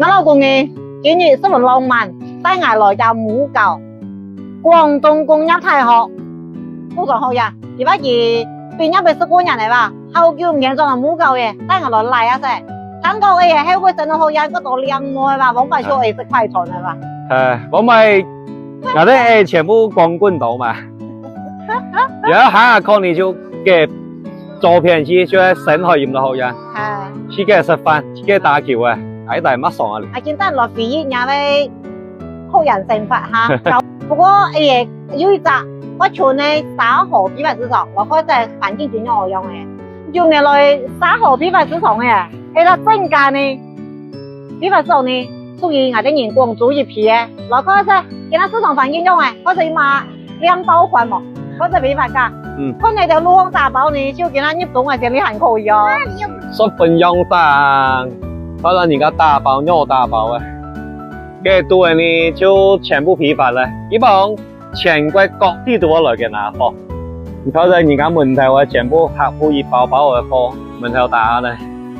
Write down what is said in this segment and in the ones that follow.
我老公呢，今日十分浪漫，帶我來到母校廣東工業大學，非常好呀。而家佢畢業係14年嚟吧，好久唔見咗母校嘅，帶我來一下。韓國嘅嘢係會真係好呀，嗰度靚妹吧，我咪說係食快餐係吧？我咪我哋全部光棍島嘛，然後下看你就嘅照片去，就係省學院都好呀，去嘅食飯，去打球啊，喺大乜爽啊！啊，見得落飛機也係好人成法嚇。不過有一隻我從呢沙河批發市場，我開始環境轉咗我用嘅，用嚟來沙河批發市場嘅，係啦正價呢批發市場呢。屬於我哋人工做一批嘅，落開始見到市場環境用嘅，開始買2包款喎，開始批發價。可能就路大包呢，就見到入冬嘅時候你還可以哦。10分鐘上，可能人家大包肉大包啊，嘅多呢就全部批發啦，基本上全國各地都會來嘅拿貨。你睇下人家門頭啊，全部客戶一包包嘅貨，門頭打呢，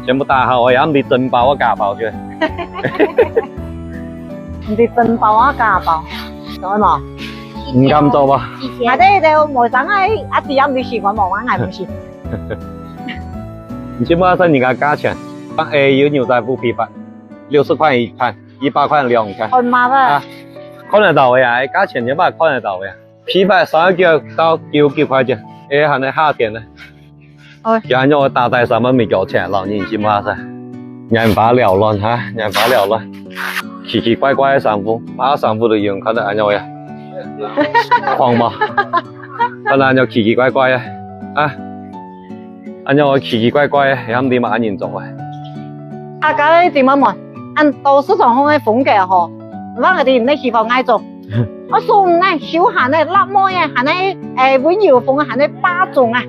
全部打好，然後你真包啊假包啫。唔知真包啊假包，做乜嘛？唔敢做吧？我哋就冇想喺阿弟唔試過冇玩係唔試。你知唔知人家價錢？有牛仔褲批發，60塊一盤，100塊2盤。很麻煩。看得到呀，價錢你嘛看得到呀。批發39到99塊錢，係你夏天呢？然後我打在上面沒交錢，老年知唔知？眼花繚亂哈，眼花繚亂，奇奇怪怪的衫褲，把衫褲都用看得安樣呀，狂嘛，看得安樣奇奇怪怪的啊，安樣我奇奇怪怪的，然後你嘛安嚴重啊。啊，咁點樣問？按到市場上嘅風格嗬，我哋唔係希望嗌做，我送呢小閒呢辣妹啊，閒呢溫柔風啊，閒呢霸總啊，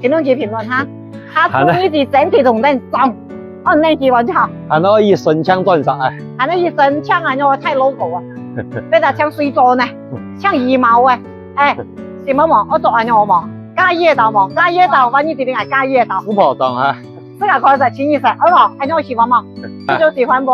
點樣去評論下？他中意是整體同人爭。哦，那幾碗就好。係咯，以神槍斷殺啊！係咯，以神槍啊，我太 logo 啊！俾他槍水裝呢，槍羽毛啊！點乜嘛？我做下我嘛，加椰豆嘛，加椰豆，反正點解加椰豆？富婆檔啊！這個可以在清一色，哎嘛，還有喜歡嗎？你就喜歡不？